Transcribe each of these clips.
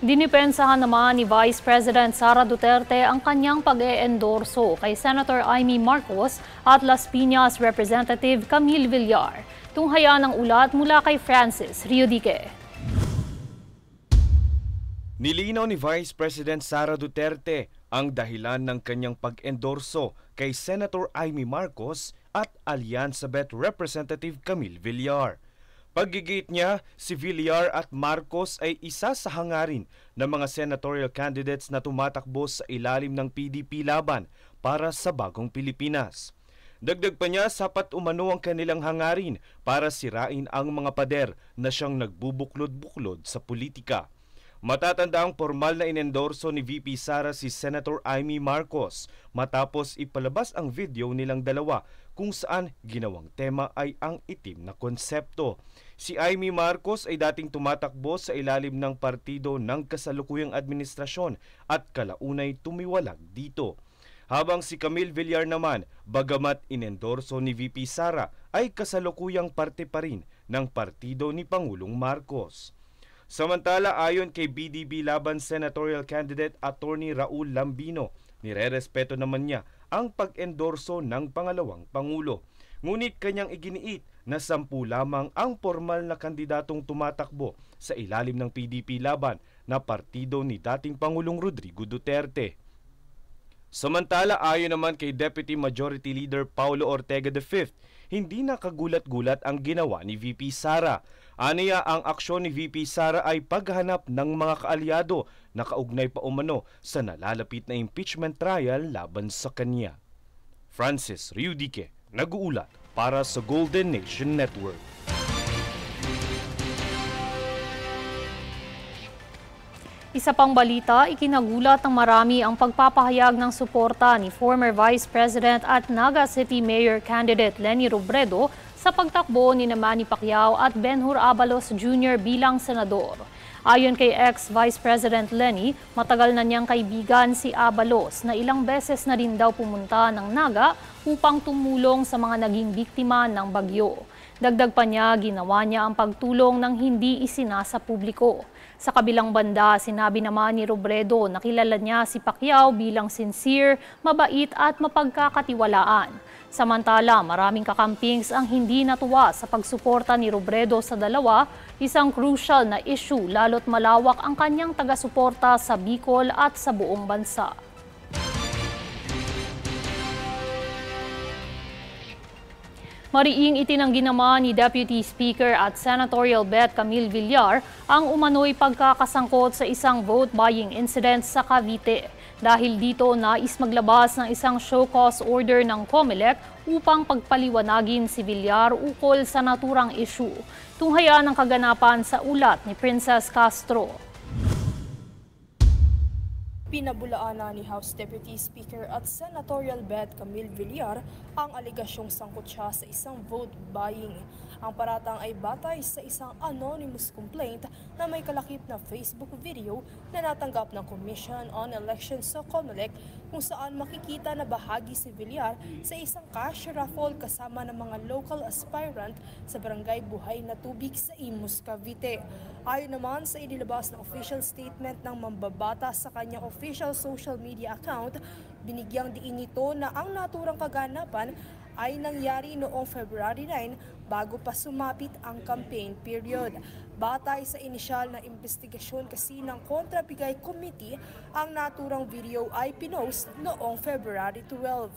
Dinipensahan naman ni Vice President Sara Duterte ang kanyang pag-e-endorso kay Senator Amy Marcos at Las Piñas Representative Camille Villar. Tunghaya ng ulat mula kay Francis Riudique. Nilinaw ni Vice President Sara Duterte ang dahilan ng kanyang pag-endorso kay Senator Amy Marcos at Allianzabeth Representative Camille Villar. Paggigit niya, si Villar at Marcos ay isa sa hangarin ng mga senatorial candidates na tumatakbo sa ilalim ng PDP laban para sa bagong Pilipinas. Dagdag pa niya, sapat umano ang kanilang hangarin para sirain ang mga pader na siyang nagbubuklod-buklod sa politika. Matatandaang formal na inendorso ni VP Sara si Senator Amy Marcos matapos ipalabas ang video nilang dalawa kung saan ginawang tema ay ang itim na konsepto. Si Amy Marcos ay dating tumatakbo sa ilalim ng partido ng kasalukuyang administrasyon at kalaunay tumiwalag dito. Habang si Camille Villar naman, bagamat inendorso ni VP Sara, ay kasalukuyang parte pa rin ng partido ni Pangulong Marcos. Samantala, ayon kay BDB Laban Senatorial Candidate Attorney Raul Lambino, nirerespeto naman niya ang pag-endorso ng pangalawang Pangulo. Ngunit kanyang iginiit na 10 lamang ang formal na kandidatong tumatakbo sa ilalim ng PDP Laban na partido ni dating Pangulong Rodrigo Duterte. Samantala, ayon naman kay Deputy Majority Leader Paulo Ortega V, hindi nakagulat-gulat ang ginawa ni VP Sara. Aniya, ang aksyon ni VP Sara ay paghanap ng mga kaalyado na kaugnay pa umano sa nalalapit na impeachment trial laban sa kanya. Francis Riudique, nag-uulat para sa Golden Nation Network. Isa pang balita, ikinagulat ng marami ang pagpapahayag ng suporta ni former Vice President at Naga City Mayor candidate Leni Robredo sa pagtakbo ni Manny Pacquiao at Ben-Hur Abalos Jr. bilang senador. Ayon kay ex-Vice President Leni, matagal na niyang kaibigan si Abalos na ilang beses na rin daw pumunta ng Naga upang tumulong sa mga naging biktima ng bagyo. Dagdag pa niya, ginawa niya ang pagtulong ng hindi isinasa publiko. Sa kabilang banda, sinabi naman ni Robredo na kilala niya si Pacquiao bilang sincere, mabait at mapagkakatiwalaan. Samantala, maraming kakampings ang hindi natuwa sa pagsuporta ni Robredo sa dalawa, isang crucial na issue lalo't malawak ang kanyang taga-suporta sa Bicol at sa buong bansa. Mariing itinanggi naman ni Deputy Speaker at Senatorial Bet Camille Villar ang umano'y pagkakasangkot sa isang vote-buying incident sa Cavite. Dahil dito, nais maglabas ng isang show cause order ng COMELEC upang pagpaliwanagin si Villar ukol sa naturang issue. Tunghaya ng kaganapan sa ulat ni Princess Castro. Pinabulaan na ni House Deputy Speaker at Senatorial Bet Camille Villar ang aligasyong sangkot siya sa isang vote buying. Ang paratang ay batay sa isang anonymous complaint na may kalakip na Facebook video na natanggap ng Commission on Elections sa COMELEC kung saan makikita na bahagi si Villar sa isang cash raffle kasama ng mga local aspirant sa Barangay Buhay na Tubig sa Imus, Cavite. Ayon naman sa inilabas na official statement ng mambabata sa kanyang official social media account, binigyang diin nito na ang naturang kaganapan ay nangyari noong February 9 bago pa sumapit ang campaign period. Batay sa inisyal na investigasyon kasi ng Kontrabigay Committee, ang naturang video ay pinost noong February 12.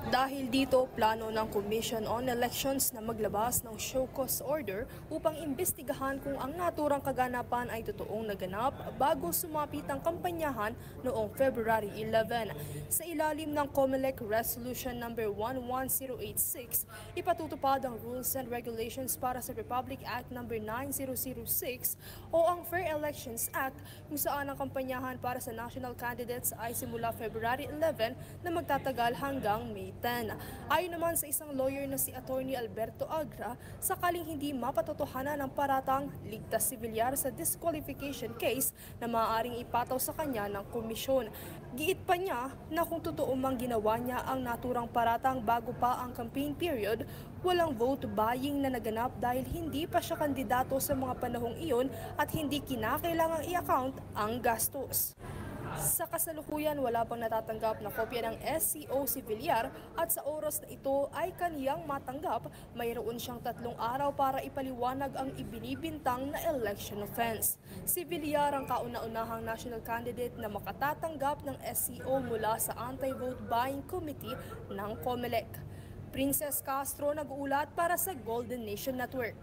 Dahil dito, plano ng Commission on Elections na maglabas ng show cause order upang imbestigahan kung ang naturang kaganapan ay totoong naganap bago sumapit ang kampanyahan noong February 11. Sa ilalim ng COMELEC Resolution No. 11086, ipatutupad ang Rules and Regulations para sa Republic Act No. 9006 o ang Fair Elections Act kung saan ang kampanyahan para sa national candidates ay simula February 11 na magtatagal hanggang May 2010. Ayon naman sa isang lawyer na si Attorney Alberto Agra, sakaling hindi mapatotohanan ng paratang, ligtas si Villar sa disqualification case na maaaring ipataw sa kanya ng komisyon. Giit pa niya na kung totoo mang ginawa niya ang naturang paratang bago pa ang campaign period, walang vote buying na naganap dahil hindi pa siya kandidato sa mga panahong iyon at hindi kinakailangang i-account ang gastos. Sa kasalukuyan, wala pang natatanggap na kopya ng SCO si Villar at sa oras na ito ay kaniyang matanggap, mayroon siyang 3 araw para ipaliwanag ang ibinibintang na election offense. Si Villar ang kauna-unahang national candidate na makatatanggap ng SCO mula sa Anti-Vote Buying Committee ng COMELEC. Princess Castro nag-uulat para sa Golden Nation Network.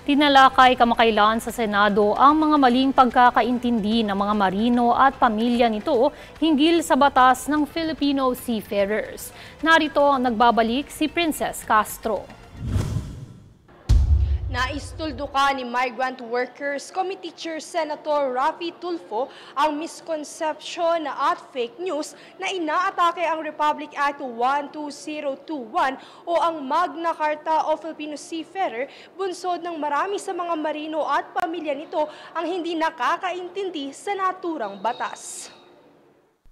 Tinalakay kamakailan sa Senado ang mga maling pagkakaintindi ng mga marino at pamilya nito hinggil sa batas ng Filipino seafarers. Narito ang nagbabalik si Princess Castro. Naistulduka ni Migrant Workers Committee Chair Senator Raffy Tulfo ang misconception at fake news na inaatake ang Republic Act 12021 o ang Magna Carta of Filipino Seafarer, bunsod ng marami sa mga marino at pamilya nito ang hindi nakakaintindi sa naturang batas.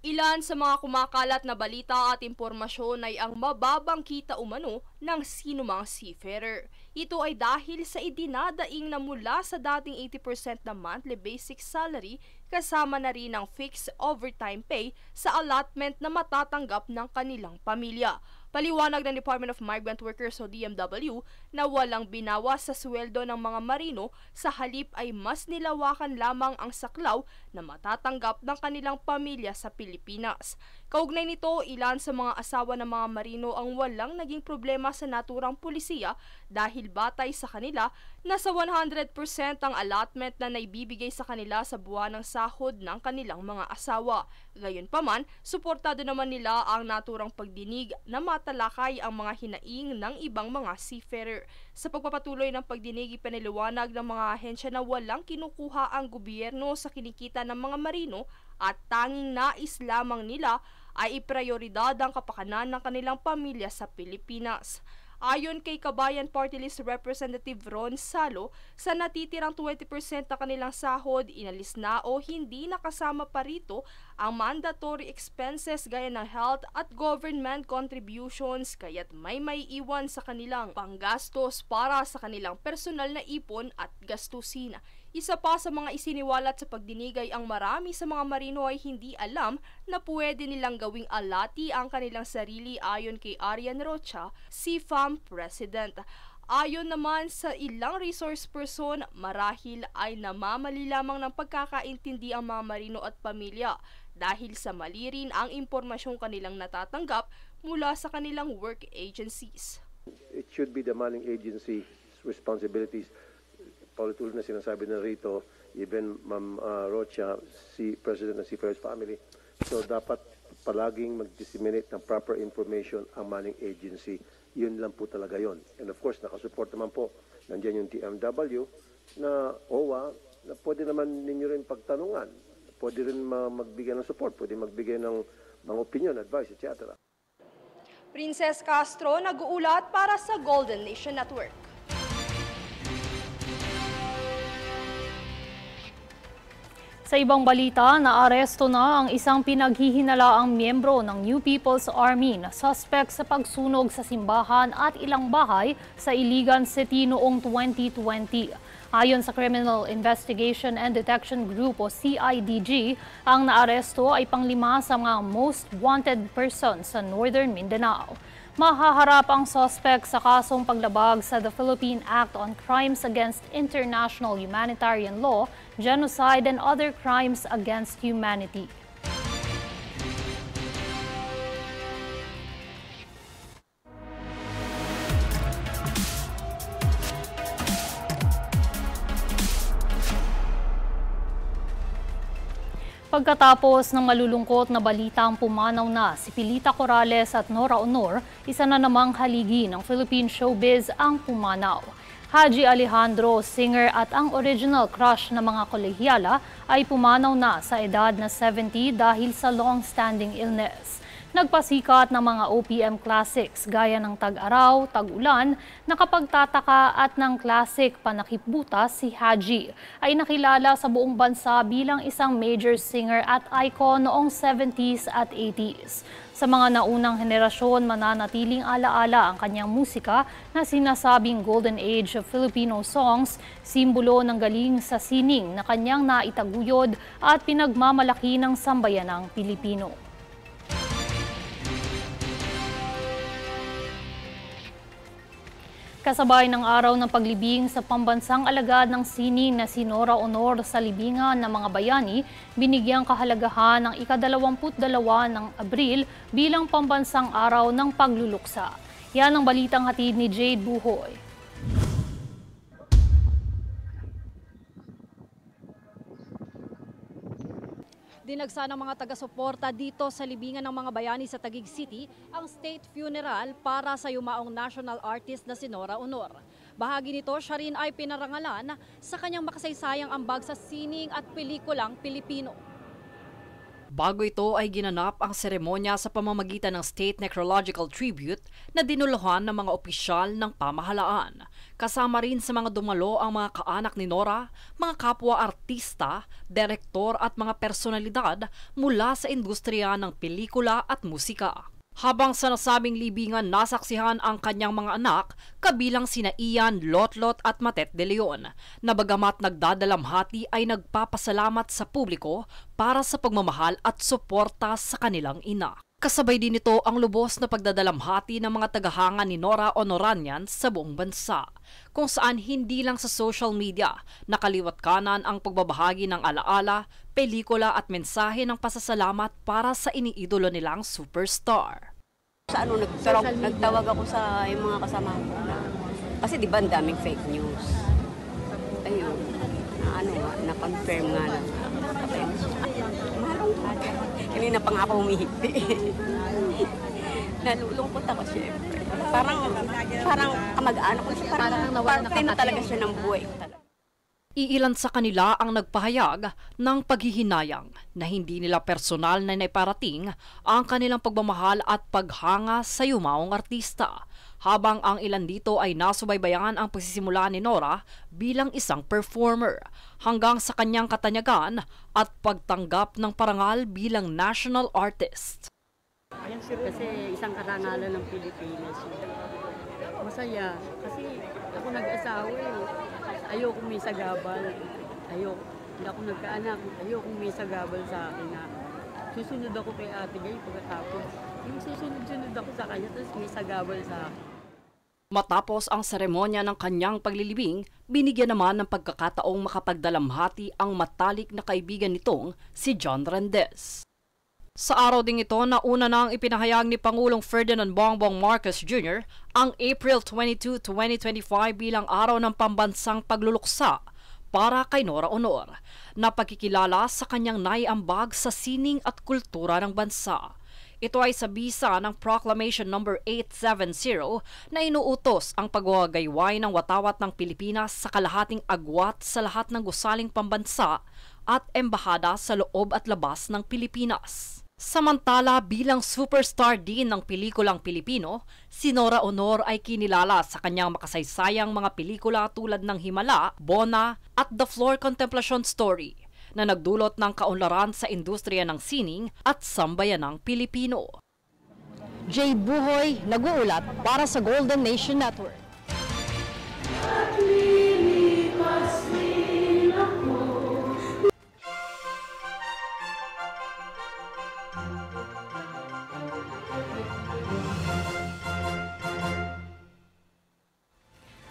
Ilan sa mga kumakalat na balita at impormasyon ay ang mababang kita umano ng sinumang seafarer. Ito ay dahil sa idinadaing na mula sa dating 80% na monthly basic salary kasama na rin ang fixed overtime pay sa allotment na matatanggap ng kanilang pamilya. Paliwanag ng Department of Migrant Workers o DMW na walang binawas sa sweldo ng mga marino, sa halip ay mas nilawakan lamang ang saklaw na matatanggap ng kanilang pamilya sa Pilipinas. Kaugnay nito, ilan sa mga asawa ng mga marino ang walang naging problema sa naturang pulisiya dahil batay sa kanila, nasa 100% ang allotment na naibibigay sa kanila sa buwan ng sahod ng kanilang mga asawa. Gayunpaman, suportado naman nila ang naturang pagdinig na matalakay ang mga hinaing ng ibang mga seafarer. Sa pagpapatuloy ng pagdinig, ipinaliwanag ng mga ahensya na walang kinukuha ang gobyerno sa kinikita ng mga marino at tanging nais lamang nila ay iprioridad ang kapakanan ng kanilang pamilya sa Pilipinas. Ayon kay Kabayan Party List Representative Ron Salo, sa natitirang 20% na kanilang sahod, inalis na o hindi nakasama pa rito ang mandatory expenses gaya ng health at government contributions, kaya't may iwan sa kanilang panggastos para sa kanilang personal na ipon at gastusin. Isa pa sa mga isiniwalat sa pagdinig ay ang marami sa mga marino ay hindi alam na pwede nilang gawing alati ang kanilang sarili, ayon kay Arian Rocha, CFAM President. Ayon naman sa ilang resource person, marahil ay namamali lamang ng pagkakaintindi ang mga marino at pamilya dahil sa mali rin ang impormasyong kanilang natatanggap mula sa kanilang work agencies. It should be the manning agency's responsibilities. Paulit-ulit na sinasabi na rito, even Ma'am Rocha, si President ng Seafarers Family. So dapat palaging mag-disseminate ng proper information ang manning agency. Yun lang po talaga yon. And of course, nakasupport naman po, nandiyan yung TMW na OWA, na pwede naman ninyo rin pagtanungan. Pwede rin magbigay ng support, pwede magbigay ng mga opinion, advice, etc. Princess Castro nag-uulat para sa Golden Nation Network. Sa ibang balita, naaresto na ang isang pinaghihinalaang miyembro ng New People's Army na suspect sa pagsunog sa simbahan at ilang bahay sa Iligan City noong 2020. Ayon sa Criminal Investigation and Detection Group o CIDG, ang naaresto ay pang-5 sa mga most wanted persons sa Northern Mindanao. Mahaharap ang suspect sa kasong paglabag sa the Philippine Act on Crimes Against International Humanitarian Law, Genocide and Other Crimes Against Humanity. Pagkatapos ng malulungkot na balitang pumanaw na si Pilita Corrales at Nora Honor, isa na namang haligi ng Philippine showbiz ang pumanaw. Haji Alejandro, singer at ang original crush ng mga kolehyala ay pumanaw na sa edad na 70 dahil sa long-standing illness. Nagpasikat ng mga OPM classics gaya ng Tag-Araw, Tag-Ulan, Nakapagtataka at ng classic Panakip Butas, si Haji ay nakilala sa buong bansa bilang isang major singer at icon noong 70s at 80s. Sa mga naunang henerasyon, mananatiling alaala ang kanyang musika na sinasabing Golden Age of Filipino songs, simbolo ng galing sa sining na kanyang naitaguyod at pinagmamalaki ng sambayanang Pilipino. Kasabay ng araw ng paglibing sa pambansang alagad ng sining na si Nora Honor sa libingan ng mga bayani, binigyang kahalagahan ng ika-22 ng Abril bilang pambansang araw ng pagluluksa. Yan ang balitang hatid ni Jade Buhoy. Dinagsa ng mga taga-suporta dito sa libingan ng mga bayani sa Taguig City ang state funeral para sa yumaong national artist na si Nora Honor. Bahagi nito, siya rin ay pinarangalan sa kanyang makasaysayang ambag sa sining at pelikulang Pilipino. Bago ito ay ginanap ang seremonya sa pamamagitan ng State Necrological Tribute na dinuluhan ng mga opisyal ng pamahalaan. Kasama rin sa mga dumalo ang mga kaanak ni Nora, mga kapwa-artista, direktor at mga personalidad mula sa industriya ng pelikula at musika. Habang sa nasabing libingan nasaksihan ang kanyang mga anak, kabilang sina Ian, Lotlot at Matet de Leon, na bagamat nagdadalamhati ay nagpapasalamat sa publiko para sa pagmamahal at suporta sa kanilang ina. Kasabay din ito ang lubos na pagdadalamhati ng mga tagahanga ni Nora Honoranian sa buong bansa, kung saan hindi lang sa social media nakaliwat kanan ang pagbabahagi ng alaala, pelikula at mensahe ng pasasalamat para sa iniidolo nilang superstar. Sa nagtawag ako sa yung mga kasama ko na, kasi di ba ang daming fake news. Ayun, na-confirm nga na. Malungkot. Kanina pa nga ako humihipi. Nalulungkot ako syempre. Parang kamag-anak ko siya. Parang parte na talaga siya ng buhay ko talaga. Iilan sa kanila ang nagpahayag ng paghihinayang na hindi nila personal na naiparating ang kanilang pagmamahal at paghanga sa yumaong artista, habang ang ilan dito ay nasubaybayan ang pagsisimula ni Nora bilang isang performer hanggang sa kanyang katanyagan at pagtanggap ng parangal bilang national artist. Kasi isang karangalan ng Pilipinas. Masaya kasi ako nag-asawa Ayoko may sagabal. Hindi ako nagkaanak. Ayoko may sagabal sa akin na susunod ako kay Ate Gay pagkatapos. Yung susunod-sunod ako sa kanya tapos may sagabal sa akin. Matapos ang seremonya ng kanyang paglilibing, binigyan naman ng pagkakataong makapagdalamhati ang matalik na kaibigan nitong si John Rendez. Sa araw ding ito, nauna na ang ipinahayag ni Pangulong Ferdinand Bongbong Marcos Jr. ang April 22, 2025 bilang araw ng pambansang pagluluksa para kay Nora Honor, na pagkikilala sa kanyang naiambag sa sining at kultura ng bansa. Ito ay sa bisa ng Proclamation No. 870 na inuutos ang pagwagayway ng watawat ng Pilipinas sa kalahating agwat sa lahat ng gusaling pambansa at embahada sa loob at labas ng Pilipinas. Samantala, bilang superstar din ng pelikulang Pilipino, si Nora Honor ay kinilala sa kanyang makasaysayang mga pelikula tulad ng Himala, Bona at The Floor Contemplation Story, na nagdulot ng kaunlaran sa industriya ng sining at sambayanang Pilipino. Jade Buhoy, nag-uulat para sa Golden Nation Network.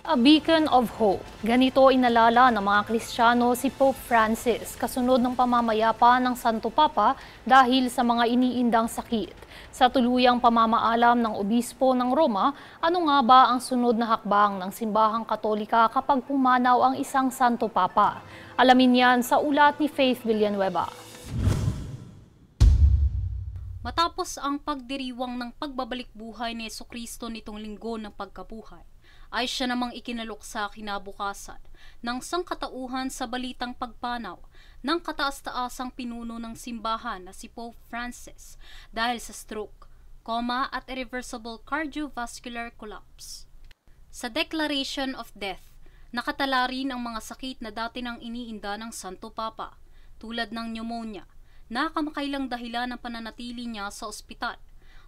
A beacon of hope. Ganito inalala ng mga Kristiyano si Pope Francis kasunod ng pamamayapa ng Santo Papa dahil sa mga iniindang sakit. Sa tuluyang pamamaalam ng Obispo ng Roma, ano nga ba ang sunod na hakbang ng Simbahang Katolika kapag pumanaw ang isang Santo Papa? Alamin yan sa ulat ni Faith Villanueva. Matapos ang pagdiriwang ng pagbabalik buhay ni Jesucristo nitong linggo ng pagkabuhay, ay siya namang ikinaluksa kinabukasan ng sangkatauhan sa balitang pagpanaw ng kataas-taasang pinuno ng simbahan na si Pope Francis dahil sa stroke, coma at irreversible cardiovascular collapse. Sa Declaration of Death, nakatala rin ang mga sakit na dati nang iniinda ng Santo Papa, tulad ng pneumonia, na kamakailang dahilan ng pananatili niya sa ospital.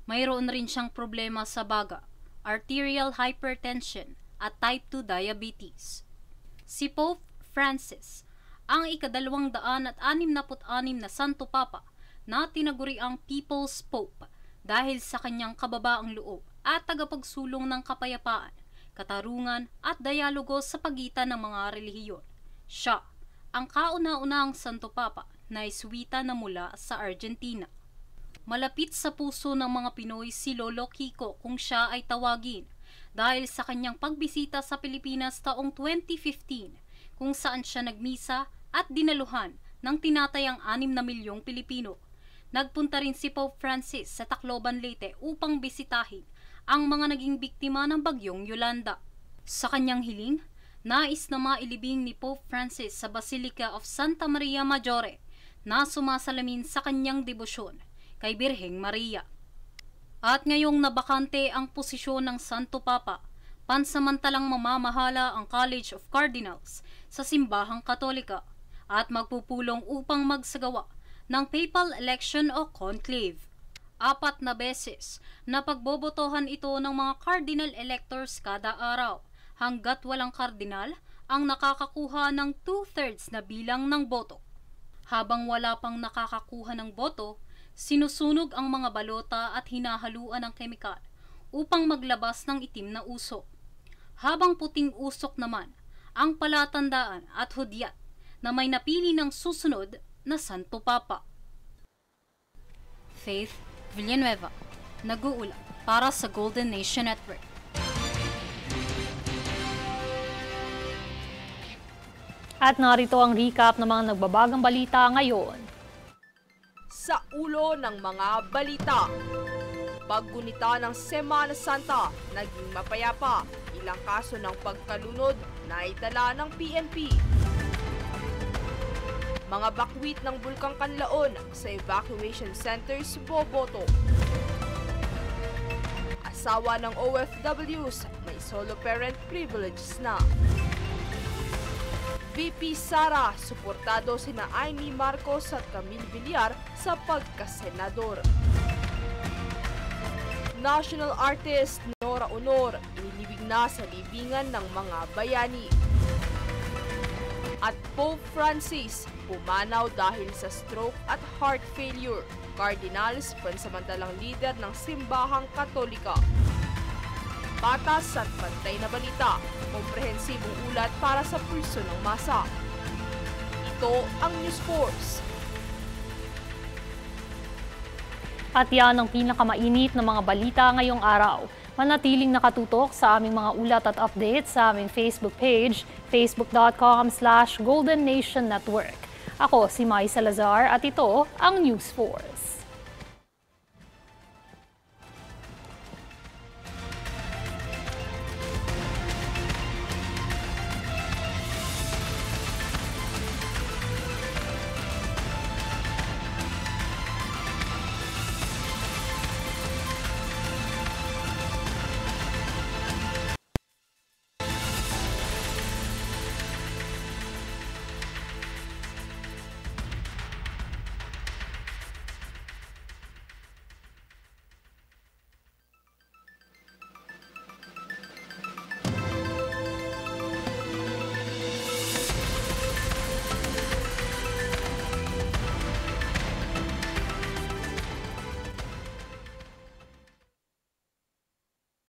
Mayroon rin siyang problema sa baga, arterial hypertension at type 2 diabetes. Si Pope Francis, ang ika-266 na Santo Papa na tinaguri ang People's Pope dahil sa kanyang kababaang loob at tagapagsulong ng kapayapaan, katarungan at dialogo sa pagitan ng mga relihiyon. Siya, ang kauna-unahang Santo Papa na iswita na mula sa Argentina. Malapit sa puso ng mga Pinoy si Lolo Kiko kung siya ay tawagin dahil sa kanyang pagbisita sa Pilipinas taong 2015 kung saan siya nagmisa at dinaluhan ng tinatayang 6 na milyong Pilipino. Nagpunta rin si Pope Francis sa Tacloban, Leyte upang bisitahin ang mga naging biktima ng bagyong Yolanda. Sa kanyang hiling, nais na mailibing ni Pope Francis sa Basilica of Santa Maria Maggiore na sumasalamin sa kanyang debosyon kay Birheng Maria. At ngayong nabakante ang posisyon ng Santo Papa, pansamantalang mamamahala ang College of Cardinals sa Simbahang Katolika at magpupulong upang magsagawa ng papal election o conclave. 4 na beses na pagbobotohan ito ng mga cardinal electors kada araw hanggat walang kardinal ang nakakakuha ng 2/3 na bilang ng boto. Habang wala pang nakakakuha ng boto, sinusunog ang mga balota at hinahaluan ng kemikal upang maglabas ng itim na usok. Habang puting usok naman ang palatandaan at hudyat na may napili ng susunod na Santo Papa. Faith Villanueva, nag-uulat para sa Golden Nation Network. At narito ang recap ng mga nagbabagang balita ngayon. Sa ulo ng mga balita, paggunita ng Semana Santa, naging mapayapa. Ilang kaso ng pagkalunod na itala ng PNP. Mga bakwit ng Bulkang Kanlaon sa evacuation centers boboto. Asawa ng OFWs may solo parent privileges na. VP Sara, suportado sina Amy Marcos at Camille Villar sa pagkasenador. National artist Nora Honor, inilibing na sa libingan ng mga bayani. At Pope Francis, pumanaw dahil sa stroke at heart failure. Cardinals, pansamantalang leader ng Simbahang Katolika. Patas at pantay na balita, komprehensibong ulat para sa pulso ng masa. Ito ang News Force. At yan ang pinakamainit na mga balita ngayong araw. Manatiling nakatutok sa aming mga ulat at updates sa aming Facebook page, facebook.com/Golden Nation Network. Ako si Mai Salazar at ito ang News Force.